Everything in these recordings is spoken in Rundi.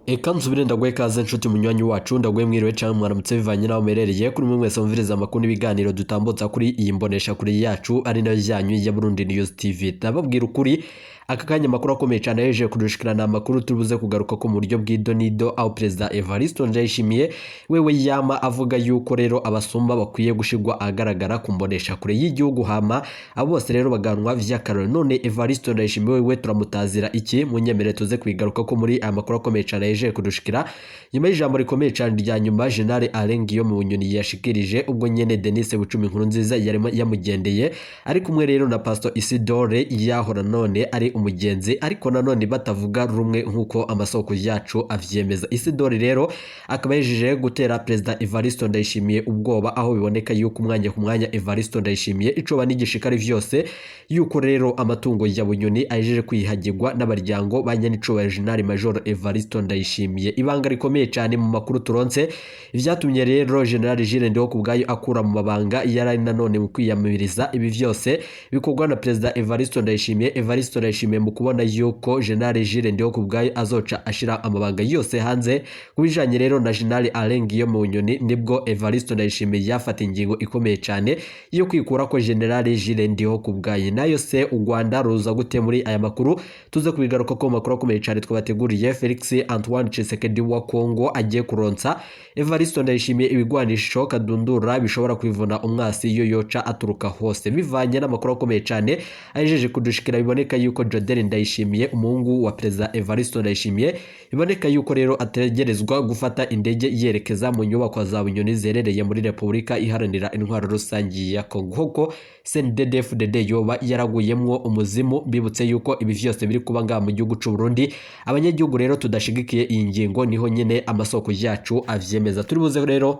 Eka nsubire ndaguhe kaze nshuti munywanyi wacu ndaguhe mwiriwe cyangwa mwaramutse bivanye naho merereye kuri mwe mwese mviriza amakuru n'ibiganiro dutambutsa kuri iyi mbonesha kuri yacu ari nayo yanyu ya Burundi News TV. Ndababwira ukuri aka kanya makuru akomeye cyane yeje kudushikirana amakuru tubuze kugaruka ko mu buryo bw'idonido aho President Evariste Ndayishimiye wewe yama avuga yuko rero abasumba bakwiye gushigwa agaragara ku mbonesha kure y'igihugu hama abo bose rero baganwa vy'akarore. None Evariste Ndayishimiye wewe turamutazira iki munyemere tuze kwigaruka ko muri aya makuru akomeye cyane yeje kudushikira nyuma y'ijambo rikomeye cyane rya nyuma General Alengiyo mu Bunyoni yashikirije ubwo nyene Denis Bucumi Nkurunziza yarimo yamugendeye ari kumwe rero na Pastor Isidore yahora none ari umugenzi ariko nanone batavuga rumwe nkuko amasoko yacu avyemeza. Isidore rero akaba yejeje gutera President Evariste Ndayishimiye ubwoba aho biboneka yuko umwanya ku mwanya Evariste Ndayishimiye icoba n'igishikari vyose yuko rero amatungo ya Bunyoni ajeje kwihagirwa n'abaryango banyanico ya General Major Evariste Ndayishimiye. Ibanga rikomeye cyane mu makuru turonse ivyatumye rero General Jules Ndiho kubgayo akura mu mabanga yarari nanone mu kwiyamiriza ibi vyose bikorwa na President Evariste Ndayishimiye. Evariste Ndayishimiye mu kubona yuko General Jules Ndiho kubgayo azoca ashira amabanga yose hanze kubijanye rero na General Alengiyo mu Bunyoni nibwo Evariste Ndayishimiye yafata ingingo ikomeye cyane yo kwikura ko General Jules Ndiho kubgayo. Nayo se u Rwanda ruza gute muri aya makuru tuze kubigaruka ko makuru akomeye cyane twabateguriye. Felix Antoine Tshisekedi wa Kongo agiye kuronsa Evariste Ndayishimiye ibigwanisho kadundura bishobora kwivuna umwasi yo yoca aturuka hose bivanye n'amakuru akomeye cyane ajeje kudushikira. Biboneka yuko Jodel Ndayishimiye umuhungu wa President Evariste Ndayishimiye biboneka yuko rero ategerezwa gufata indege yerekeza mu nyubako za Bunyoni zerereye muri Republika Iharanira Intwaro Rusangi ya Kongo hoko CNDD-FDD yoba yaraguyemwo umuzimu. Bibutse yuko ibi vyose biri kuba nga mu gihugu c'u Burundi. Abanyagihugu rero tudashigikiye iyi ngingo niho nyene amasoko yacu avyemeza. Turi buze rero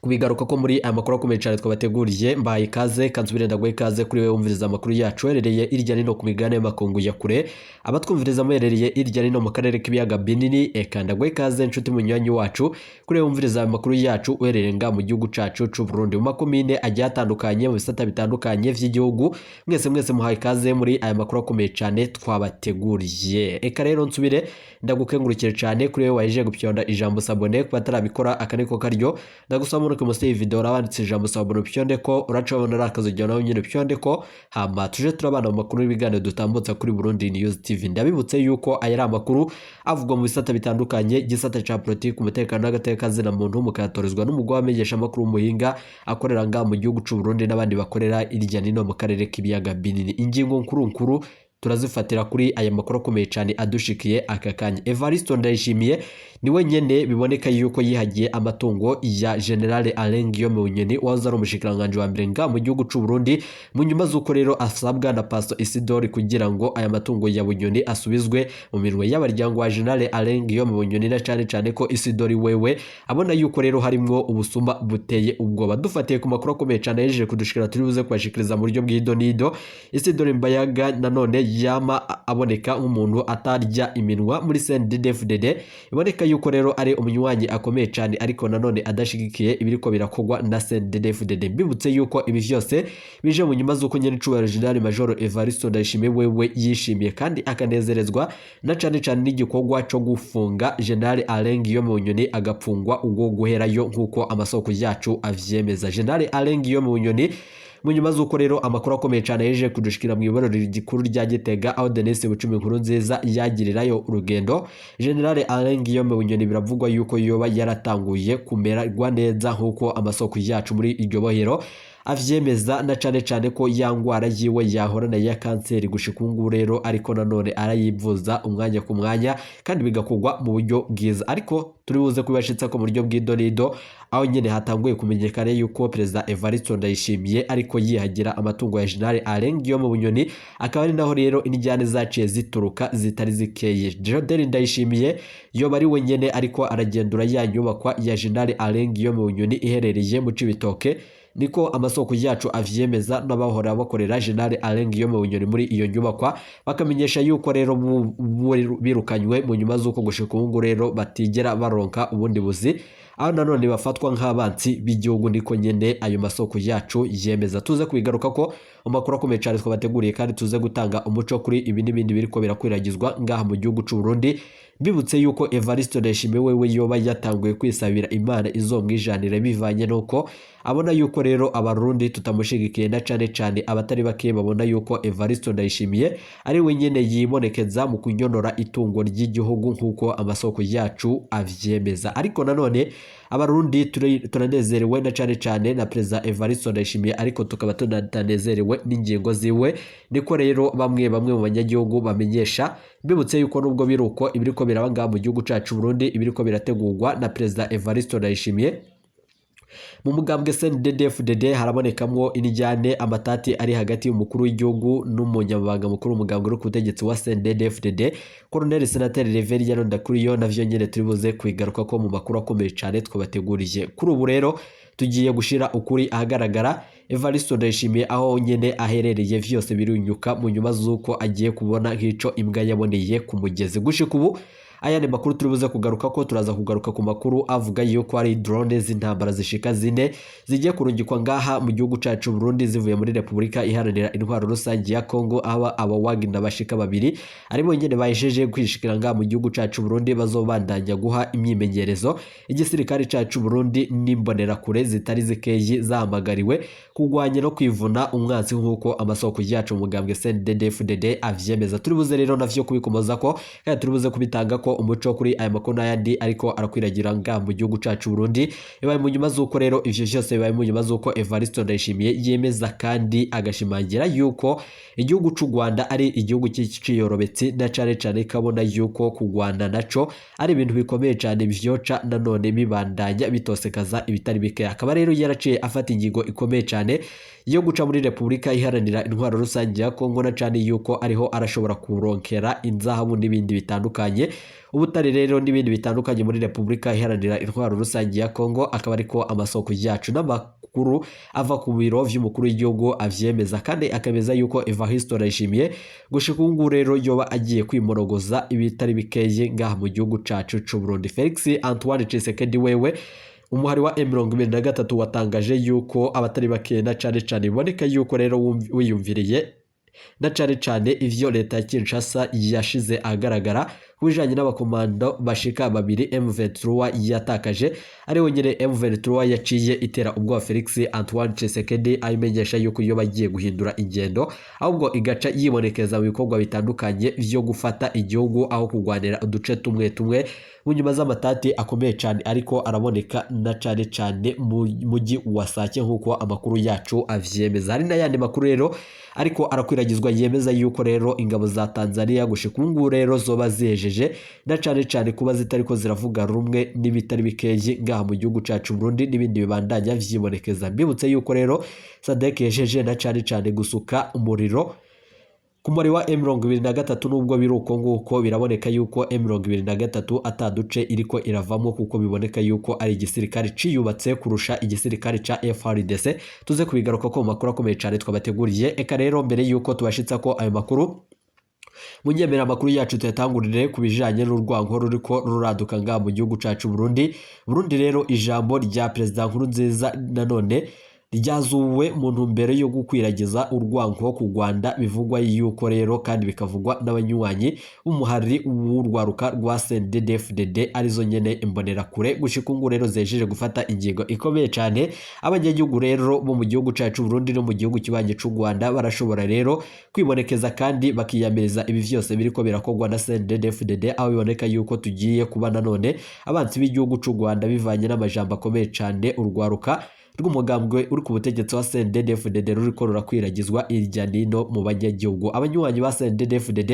kubigaruka ko muri aya makuru akomeye cyane twabateguriye. Mbaye ikaze kansubire ndaguhe ikaze kuri wewe wumviriza amakuru yacu herereye irya nino ku migane y'amakungu ya kure abatwumviriza muherereye irya nino mu karere k'ibiyaga binini. Eka ndaguhe ikaze nshuti munywanyi wacu kuri wewe wumviriza amakuru yacu uherereye nga mu gihugu cacu c'u Burundi mu makomine agiye atandukanye mu bisata bitandukanye vy'igihugu. Mwese muhaye ikaze muri aya makuru akomeye cyane twabateguriye. Eka rero nsubire ndagukengurukire cyane kuri wewe waje gupyonda ijambo sabone kubatarabikora akaniko karyo ndagusaba muri kumuse video urabanditse ijambo sabone pyonde ko uracabona rakazojya nawe nyine pyonde ko hama tuje turabana mu makuru y'ibigane dutambutsa kuri Burundi News TV. Ndabibutse yuko aya ari amakuru avugwa mu bisata bitandukanye gisata ca politique umutekano n'agateka zina muntu mukatorezwa n'umugwa wamenyesha amakuru umuhinga akorera nga mu gihugu c'u Burundi n'abandi bakorera irya nino mu karere k'ibiyaga binini. Ingingo nkuru turazifatira kuri aya makuru akomeye cyane adushikiye aka kanya. Evariste Ndayishimiye niwe nyene biboneka yuko yihagiye amatungo ya General Alengiyo mu Bunyoni waza ari umushikiranganje wa mbere nga mu gihugu c'u Burundi mu nyuma z'uko rero asabwa na Pastor Isidore kugira ngo aya matungo ya Bunyoni asubizwe mu mirwe y'abaryango wa General Alengiyo mu Bunyoni na cyane ko Isidore wewe abona yuko rero harimwo ubusuma buteye ubwoba. Dufatiye ku makuru akomeye cyane yejeje kudushikira turi buze kubashikiriza mu buryo bw'idonido. Isidore Mbayaga nanone yama aboneka nk'umuntu atarya iminwa muri CNDD-FDD iboneka yuko rero ari umunywanyi akomeye cyane ariko nanone adashigikiye ibiriko birakogwa na CNDD-FDD. Bibutse yuko ibi vyose bije mu nyuma z'uko nyene cubahiro General Major Evariste Ndayishimiye wewe yishimiye kandi akanezerezwa na cyane n'igikorwa cyo gufunga General Alengiyo mu Bunyoni agapfungwa ubwo guherayo nkuko amasoko yacu avyemeza. General Alengiyo mu Bunyoni mu nyuma z'uko rero amakuru akomeye cyane yeje kudushikira mu ibariro rikuru rya Gitega aho Denis Bucumi Nkurunziza yagirirayo urugendo. General Alengiyo mu Bunyoni biravugwa yuko yoba yaratanguye kumererwa neza nkuko amasoko yacu muri iryo bohero avyemeza na cyane ko yangwara yiwe yahorana ya kanseri gushikungu rero ariko nanone arayivuza umwanya ku mwanya kandi bigakogwa mu buryo bwiza. Ariko turi buze kubashitsa ko mu buryo bw'idonido aho nyene hatanguye kumenyekana yuko President Evariste Ndayishimiye ariko yihagira amatungo ya General Alengiyo mu Bunyoni akaba ari naho rero injyane zaciye zituruka zitari zikeye. Jodel Ndayishimiye yo bari wenyene ariko aragendura ya nyubakwa ya General Alengiyo mu Bunyoni iherereye mu Cibitoke niko amasoko yacu avyemeza n'abahora bakorera General Alengiyo mu Bunyoni muri iyo nyubakwa bakamenyesha yuko rero birukanywe mu nyuma z'uko gushika ubu rero batigera baronka ubundi buzi aho nanone bafatwa nk'abansi b'igihugu. Niko nyene ayo masoko yacu yemeza. Tuze kubigaruka ko amakuru akomeye cyane twabateguriye kandi tuze gutanga umuco kuri ibi n'ibindi biriko birakwiragizwa ngaha mu gihugu cy'u Burundi. Bibutse yuko Evariste Ndayishimiye wewe yoba yatanguye kwisabira Imana izomwijanire bivanye nuko abona yuko rero abarundi tutamushigikiye, na cane abatari bake babona yuko Evariste Ndayishimiye ari we nyene yibonekeza mu kunyonora itungo ry'igihugu nk'uko amasoko yacu avyemeza. Ariko nanone abarundi turanezerewe na cane na President Evariste Ndayishimiye, ariko tukaba tunatanezerewe n'ingingo ziwe. Niko rero bamwe mu banyagihugu bamenyesha, bibutse yuko nubwo biruko ibiriko biraba ngaha mu gihugu cacu Burundi, ibiriko birategurwa na President Evariste Ndayishimiye, mu mugambwe CNDD-FDD harabonekamwo inijyane amatati ari hagati y'umukuru w'igihugu n'umunyamabanga mukuru w'umugambwe uri ku butegetsi wa CNDD-FDD Colonel Senateri Reverien Ndakuriyo. Navyo nyene turibuze kwigaruka ko mu makuru akomeye cyane twabateguriye. Kuri ubu rero tugiye gushira ukuri ahagaragara. Evariste Ndayishimiye aho nyene aherereye vyose birunyuka mu nyuma z'uko agiye kubona nk'ico imbwa yaboneye ku mugezi. Gushika ubu aya ni makuru turibuze kugaruka ko, turaza kugaruka ku makuru avuga yuko ari drone z'intambara zishika 4 zigiye kurungikwa ngaha mu gihugu cacu Burundi zivuye muri Republika Iharanira Intwaro Rusange ya Kongo. Aba Wagner bashika 2 ari bo nyene bahisheje kwishikira ngaha mu gihugu cacu Burundi, bazobandanya guha imyimenyerezo igisirikare cacu Burundi n'imbonera kure zitari zikeyi zahamagariwe kugwanya no kwivuna umwanzi nk'uko amasoko yacu mu mugambwe CNDD-FDD avyemeza. Turibuze rero navyo kubikomoza ko kandi turibuze kubitanga ko umuco kuri aya makuru n'ayandi ariko arakwiragira ngaha mu gihugu cacu Burundi. Bibaye mu nyuma z'uko rero ivyo vyose bibaye mu nyuma z'uko Evariste Ndayishimiye yemeza kandi agashimangira yuko igihugu c'u Rwanda ari igihugu cy'iyorobetsi, na cane kabona yuko ku Rwanda naco ari ibintu bikomeye cyane bivyoca nanone bibandanya bitosekaza ibitari bike. Akaba rero yaraciye afata ingingo ikomeye cyane yo guca muri Republika Iharanira Intwaro Rusange ya Kongo, na cane yuko ariho arashobora kuronkera inzahabu n'ibindi bitandukanye, ubutare rero n'ibindi bitandukanye muri Republika Iharanira Intwaro Rusange ya Kongo. Akaba ariko amasoko yacu n'amakuru ava ku biro vy'umukuru w'igihugu avyemeza, kandi akemeza yuko Evariste Ndayishimiye gushika ubu rero yoba agiye kwimorogoza ibitari bikeye ngaha mu gihugu cacu c'u Burundi. Felix Antoine Tshisekedi wewe umuhari wa M23 watangaje yuko abatari bake na cane biboneka yuko rero wiyumviriye na cane ivyo leta ya Kinshasa yashize agaragara kubijanye n'abakomando bashika 2 M23 yatakaje. Ari wenyene M23 yaciye itera ubwo Felix Antoine Tshisekedi ayimenyesha yuko iyo bagiye guhindura ingendo, ahubwo igaca yibonekeza mu bikorwa bitandukanye vyo gufata igihugu aho kugwanira uduce tumwe mu nyuma z'amatati akomeye cyane ariko araboneka na cane mu muji wa Sake nk'uko amakuru yacu avyemeza. Hari n'ayandi makuru rero ariko arakwiragizwa yemeza yuko rero ingabo za Tanzania gushika ubu rero zoba zejeje, na cane kuba zitariko ziravuga rumwe n'ibitari bikeyi ngaha mu gihugu cacu Burundi n'ibindi bibandanya vyibonekeza. Mbibutse yuko rero Sadek yejeje na cane gusuka umuriro ku muri wa M23, nubwo biruko nguko biraboneka yuko M23 ataduce iriko iravamo, kuko biboneka yuko ari igisirikare ciyubatse kurusha igisirikare ca FARDC. Tuze kubigaruka ko mu makuru akomeye cyane twabateguriye. Eka rero mbere yuko tubashitsa ko ayo makuru munyemera amakuru yacu tuyatangurire ku bijanye n'urwango ruriko ruraduka ngaha mu gihugu cacu Burundi. Rero ijambo rya President Nkurunziza nanone ryazuwe mu ntumbero yo gukwiragiza urwango ku Rwanda, bivugwa yuko rero kandi bikavugwa n'abanywanyi b'umuhari w'urwaruka rwa CNDD-FDD arizo nyene imbonera kure. Gushika ubu rero zejeje gufata ingingo ikomeye cyane. Abanyagihugu rero bo mu gihugu cacu Burundi no mu gihugu kibanye c'u Rwanda barashobora rero kwibonekeza kandi bakiyamiriza ibi vyose biriko birakogwa na CNDD-FDD, aho biboneka yuko tugiye kuba nanone abanzi b'igihugu c'u Rwanda bivanye n'amajambo akomeye cyane urwaruka rw'umugambwe uri ku butegetsi wa CNDD-FDD ruriko rurakwiragizwa irya nino mu banyagihugu. Abanywanyi ba CNDD-FDD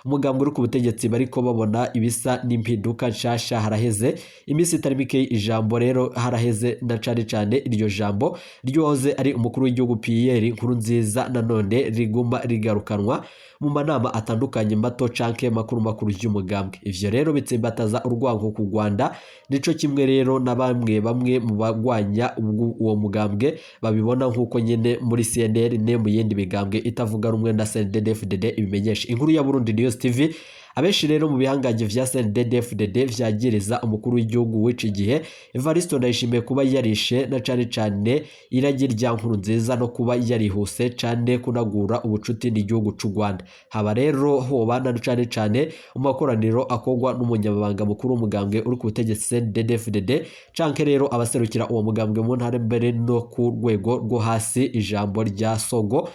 umugambwe uri ku butegetsi bariko babona ibisa n'impinduka nshasha. Haraheze imisi itari mike ijambo rero haraheze na cane iryo jambo ryoze ari umukuru w'igihugu Pierre Nkurunziza nanone riguma rigarukanwa mu manama atandukanye mato canke makuru y'umugambwe. Ivyo rero bitsimbataza urwango ku Rwanda, nico kimwe rero na bamwe mu bagwanya uwo mugambwe babibona nk'uko nyene muri CNL ne mu yindi migambwe itavuga rumwe na CNDD-FDD ibimenyesha. Inkuru ya Burundi News TV abenshi rero mu bihangange vya CNDD-FDD vyagiriza umukuru w'igihugu w'ici gihe Evariste Ndayishimiye kuba yarishe na cane iragi rya Nkurunziza no kuba yarihuse cane kunagura ubucuti n'igihugu c'u Rwanda. Haba rero hobana cane mu makoraniro akogwa n'umunyamabanga mukuru w'umugambwe uri ku butegetsi CNDD-FDD canke rero abaserukira uwo mugambwe mu ntara mbere no ku rwego rwo hasi. Ijambo rya Sogo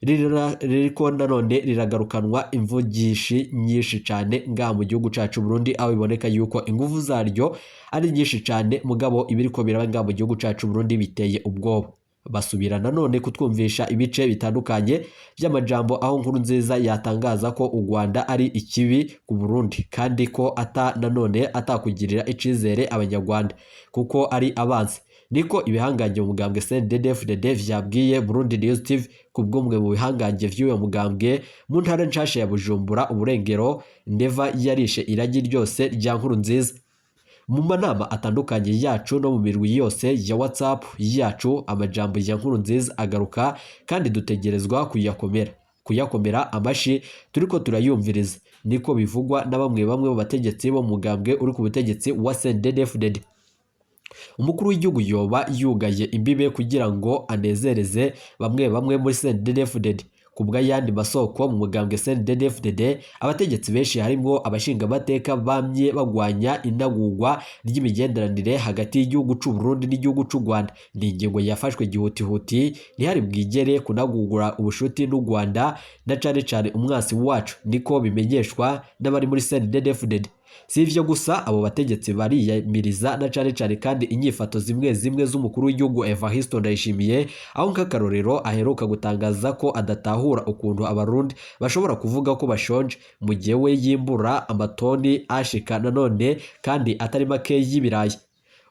ririko nanone riragarukanwa imvugishi nyinshi cane nga mu gihugu cacu Burundi, aho biboneka yuko ingufu zaryo ari nyinshi cane mugabo ibiriko biraba nga mu gihugu cacu Burundi biteye ubwoba. Basubira nanone kutwumvisha ibice bitandukanye by'amajambo, aho Nkurunziza yatangaza ko u Rwanda ari ikibi ku Burundi kandi ko nanone atakugirira icizere abanyarwanda kuko ari abanzi. Niko ibihangange mu mugambwe CNDD-FDD vyabwiye Burundi News TV kubw'umwe mu bihangange vy'uyo mugambwe mu ntara nshasha ya Bujumbura Uburengero Neva yarishe iragi ryose rya Nkurunziza. Mu manama atandukanye yacu no mu mirwi yose ya WhatsApp yacu amajambo ya Nkurunziza agaruka kandi dutegerezwa kuyakomera amashi turiko turayumviriza. Niko bivugwa na bamwe mu bategetsi bo mu mugambwe uri ku butegetsi wa CNDD-FDD. Umukuru w'igihugu yoba yugaye imbibe kugira ngo anezereze bamwe muri CNDD-FDD. Kubwa yandi masoko mu mugambwe CNDD-FDD abategetsi benshi harimo abashinga amateka bamye bagwanya inagurwa ry'imigenderanire hagati y'igihugu c'u Burundi n'igihugu c'u Rwanda. Ni ingingo yafashwe gihutihuti ntihari bwigere kunagurwa ubushuti n'u Rwanda na cane umwasi wacu, niko bimenyeshwa n'abari muri CNDD-FDD. Si ivyo gusa abo bategetsi bariyamiriza na cane kandi inyifato zimwe z'umukuru w'igihugu Evariste Ndayishimiye, aho nk'akarorero aheruka gutangaza ko adatahura ukuntu abarundi bashobora kuvuga ko bashonje mu gihe we yimbura amatoni ashika nanone kandi atari make y'ibirayi.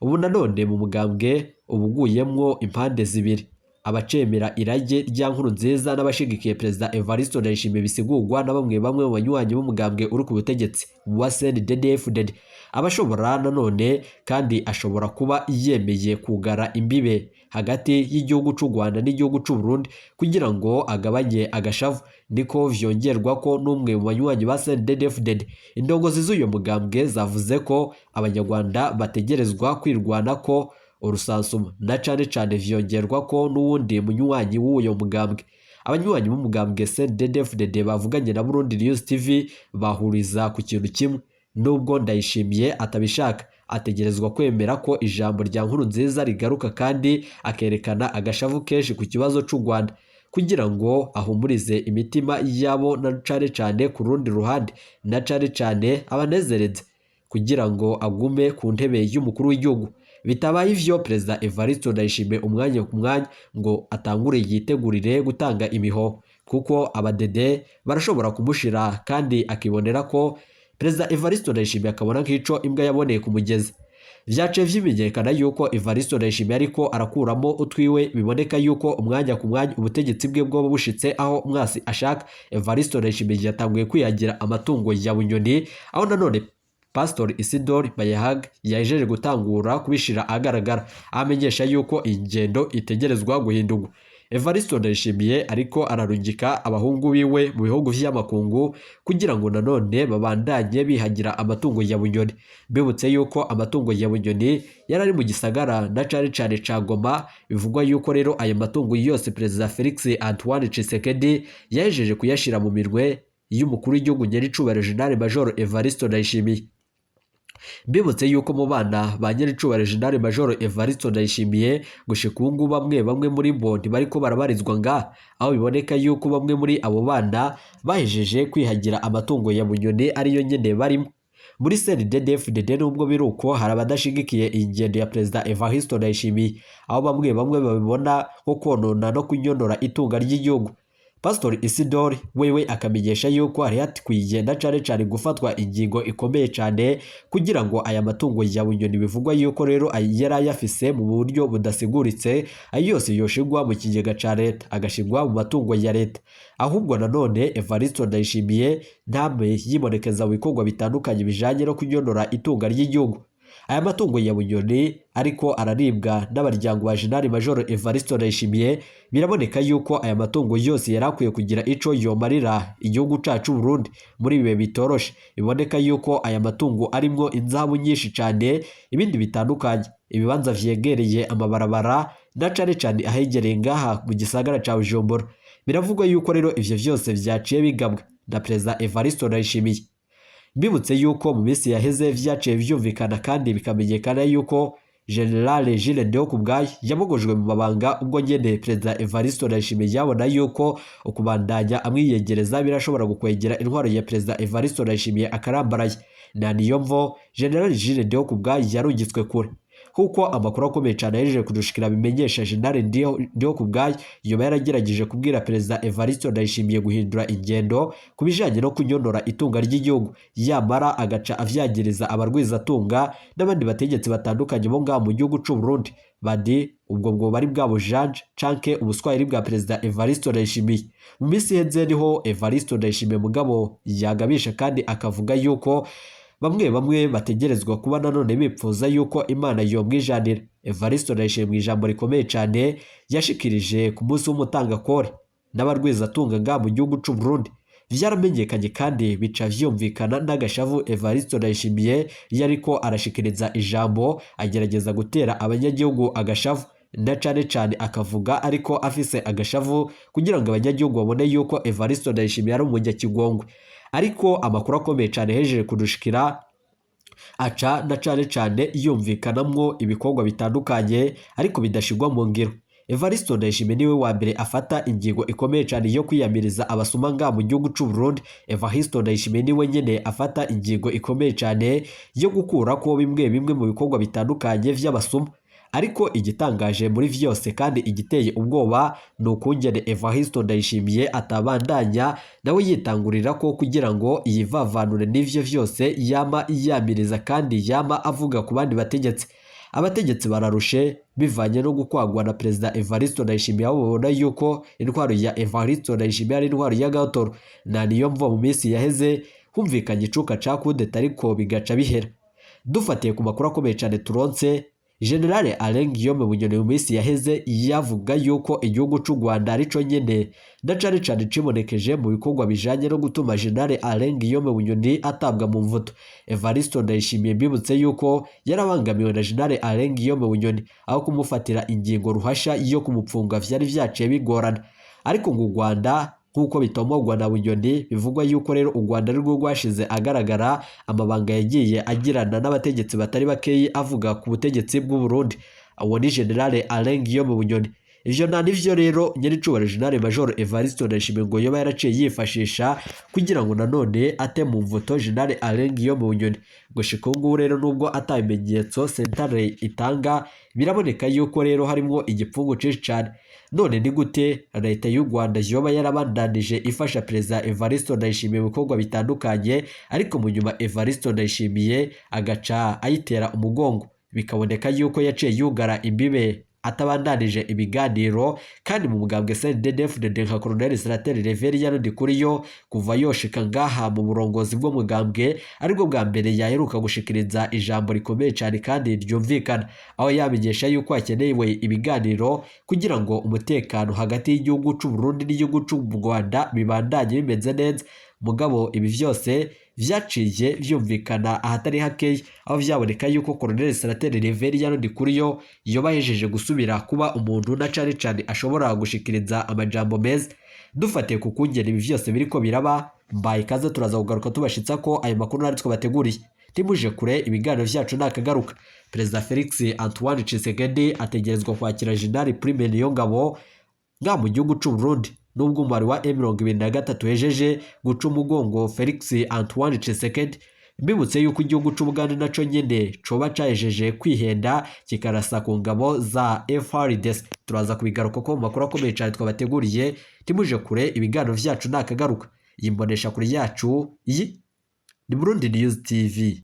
Ubu nanone mu mugambwe ubuguyemwo impande zibiri, abacemera irage rya Nkurunziza n'abashigikiye Perezida Evariste Ndayishimiye bisigurwa na bamwe mu banywanyi b'umugambwe uri ku butegetsi wa CNDD-FDD. Abashobora nanone kandi ashobora kuba yemeye kugara imbibe hagati y'igihugu c'u Rwanda n'igihugu c'u Burundi kugira ngo agabanye agashavu. Niko vyongerwa ko n'umwe mu banywanyi ba CNDD-FDD. Indongozi z'uyo mugambwe zavuze ko abanyarwanda bategerezwa kwirwanako urusansuma na cane vyongerwa ko n'uwundi munywanyi w'uyo mugambwe. Abanywanyi b'umugambwe CNDD-FDD bavuganye na Burundi News TV bahuriza ku kintu kimwe: nubwo Ndayishimiye atabishaka ategerezwa kwemera ko ijambo rya Nkurunziza rigaruka kandi akerekana agashavu kenshi ku kibazo c'u Rwanda kugira ngo ahumurize imitima yabo na cane ku rundi ruhande na cane abanezereze kugira ngo agume ku ntebe y'umukuru w'igihugu. Bitabaye ivyo Perezida Evariste Ndayishimiye umwanya ku mwanya ngo atangure yitegurire gutanga imiho kuko abadede barashobora kumushira kandi akibonera ko Perezida Evariste Ndayishimiye akabona nk'ico imbwa yaboneye ku mugezi. Vyace vyimenyekana yuko Evariste Ndayishimiye ariko arakuramo utwiwe, biboneka yuko umwanya ku mwanya ubutegetsi bwe bwo bushitse aho umwasi ashaka. Evariste Ndayishimiye yatanguye kwiyagira amatungo ya bunyoni, aho nanone Pastor Isidore Bayehag yajeje gutangura kubishira agaragara, amenyesha yuko ingendo itegerezwa guhindurwa. Evariste Ndayishimiye ariko ararungika abahungu biwe mu bihugu vy'amakungu kugira ngo nanone babandanye bihagira amatungo ya bunyoni. Bibutse yuko amatungo ya bunyoni yarari mu gisagara na cane ca Goma. Bivugwa yuko rero aya matungo yose Perezida Felix Antoine Tshisekedi yajeje kuyashira mu mirwe y'umukuru w'igihugu Nyiricubahiro General Major Evariste Ndayishimiye. Mbibutse yuko mu bana ba Nyiricubahiro General Major Evariste Ndayishimiye gushika ubu ngubu bamwe muri bo bariko barabarizwa nga, aho biboneka yuko bamwe muri abo bana bahejeje kwihagira amatungo ya bunyoni ariyo nyene barimo. Muri CNDD-FDD nubwo biruko hari abadashigikiye ingendo ya Perezida Evariste Ndayishimiye, aho bamwe babibona nko konona no kunyonora itunga ry'igihugu. Pastor Isidore wewe akamenyesha yuko hari hatikwiye na cane gufatwa ingingo ikomeye cane kugira ngo aya matungo ya bunyoni bivugwa yuko rero yari yafise mu buryo budasiguritse ayo yose yoshigwa mu kigega ca leta agashigwa mu matungo ya leta. Ahubwo nanone Evariste Ndayishimiye ntamwe yibonekeza mu bikorwa bitandukanye bijanye no kunyonora itunga ry'igihugu. aya matungo ya Bunyoni ariko araribwa n'abaryango ba General Major Evariste Ndayishimiye biraboneka yuko aya matungo yose yarakwiye kugira ico yomarira igihugu cacu Burundi muri bibe bitoroshe. Biboneka yuko aya matungo arimwo inzabu nyinshi cyane, ibindi bitandukanye, ibibanza vyegereye amabarabara na cane ahegereye ngaha mu gisagara ca Bujumbura. Biravugwa yuko rero ivyo vyose vyaciye bigabwa na Perezida Evariste Ndayishimiye. Mbibutse yuko mu minsi yaheze vyaciye vyumvikana kandi bikamenyekana yuko General Jules Ndihokubwayo yamugojwe mu mabanga ubwo nyene Perezida Evariste Ndayishimiye yabona yuko ukubandanya amwiyegereza birashobora gukwegera intwaro ya Perezida Evariste Ndayishimiye akarambaraye. Na niyo mvo General Jules Ndihokubwayo yarungitswe kure. Kuko amakuru akomeye cyane yaje kudushikira bimenyesha General Ndihokubwayo yoba yaragerageje kubwira Perezida Evariste Ndayishimiye guhindura ingendo kubijanye no kunyonora itunga ry'igihugu, yamara agaca avyagiriza abarwizatunga n'abandi bategetsi batandukanye bo ngaha mu gihugu c'u Burundi. Badi ubwo bwo bari bwa bujanje canke ubuswahili bwa Perezida Evariste Ndayishimiye. Mu minsi iheze niho Evariste Ndayishimiye mugabo yagabisha kandi akavuga yuko bamwe bategerezwa kuba nanone bipfuza yuko Imana yomwijanira. Evariste Ndayishimiye mu ijambo rikomeye cyane yashikirije ku munsi w'umutangakore n'abarwizatunga ngaha mu gihugu c'u Burundi vyaramenyekanye kandi bica vyumvikana n'agashavu Evariste Ndayishimiye yariko arashikiriza ijambo agerageza gutera abanyagihugu agashavu na cane akavuga ariko afise agashavu kugira ngo abanyagihugu babone yuko Evariste Ndayishimiye ari umunyakigongwe. Ariko amakuru akomeye cyane hejeje kudushikira aca na cane yumvikanamwo ibikorwa bitandukanye ariko bidashigwa mu ngiro. Evariste Ndayishimiye niwe wa mbere afata ingingo ikomeye cyane yo kwiyamiriza abasuma ngaha mu gihugu c'u Burundi. Evariste Ndayishimiye niwe nyene afata ingingo ikomeye cyane yo gukura ko bimwe mu bikorwa bitandukanye vy'abasuma. Ariko igitangaje muri vyose kandi igiteye ubwoba ni ukungene Evariste Ndayishimiye atabandanya nawe yitangurira ko kugira ngo yivavanure n'ivyo vyose yama iyamiriza kandi yama avuga ku bandi bategetsi. Abategetsi bararushe bivanye no gukwagwa na Perezida Evariste Ndayishimiye, aho babona yuko intwaro ya Evariste Ndayishimiye ari intwaro y'agatoro. Na niyo mvo mu minsi yaheze humvikanye icuka ca kudeta ariko bigaca bihera. Dufatiye ku makuru akomeye cyane turonse, General Alain Guillaume Bunyoni mu minsi yaheze yavuga yuko igihugu c'u Rwanda arico nyene na cane cibonekeje mu bikorwa bijanye no gutuma General Alain Guillaume Bunyoni atabwa mu mvuto. Evariste Ndayishimiye mbibutse yuko yarabangamiwe na General Alain Guillaume Bunyoni aho kumufatira ingingo ruhasha yo kumupfunga vyari vyaciye bigorana. Ariko ngo u Rwanda nk'uko bitomogwa na Bunyoni bivugwa yuko rero u Rwanda rwo rwashize agaragara amabanga yagiye agirana n'abategetsi batari bakeyi avuga ku butegetsi bw'u Burundi. Uwo ni General Alain Guillaume Bunyoni. Ivyo nivyo rero nyiricubahiro General Major Evariste Ndayishimiye ngo yoba yaraciye yifashisha kugira ngo nanone ate mu mvuto General Alain Guillaume Bunyoni. Gushika ubu rero nubwo atabimenyetso sentare itanga, biraboneka yuko rero harimo igipfungu cinshi cyane. None ni gute leta y'u Rwanda yoba yarabandanije ifasha Perezida Evariste Ndayishimiye mu bikorwa bitandukanye ariko mu nyuma Evariste Ndayishimiye agaca ayitera umugongo, bikaboneka yuko yaciye yugara imbibe atabandanije ibiganiro kandi mu mugambwe CNDD-FDD nka Colonel Senateri Reverien Ndikuriyo kuva yoshika ngaha mu burongozi bwo mugambwe ariko bwa mbere yaheruka gushikiriza ijambo rikomeye cyane kandi ryumvikana, aho yamenyesha yuko akenewe ibiganiro kugira ngo umutekano hagati y'igihugu c'u Burundi n'igihugu c'u Rwanda bibandanye bimeze neza. Mugabo ibi vyose vyaciye vyumvikana ahatari hakeye, aho vyaboneka yuko Colonel Senateri Reverien Ndikuriyo yoba yejeje gusubira kuba umuntu na cane ashobora gushikiriza amajambo meza. Dufatiye ku kungena ibi vyose biriko biraba, mbaye ikaze turaza kugaruka tubashitsa ko ayo makuru nari twabateguriye. Timuje kure ibiganiro vyacu nakagaruka. Perezida Felix Antoine Tshisekedi ategerezwa kwakira General Prime Niyongabo nga mu gihugu c'u Burundi. Nubwo umubare wa M23 hejeje guca umugongo Felix Antoine Tshisekedi, mbibutse yuko igihugu c'u Buganda naco nyene coba cajeje kwihenda kikarasa ku ngabo za FARDC. Turaza kubigaruka ko mu makuru akomeye cyane twabateguriye. Timuje kure ibiganiro vyacu nakagaruka. Yimbonesha kuri yacu iyi ni Burundi News TV.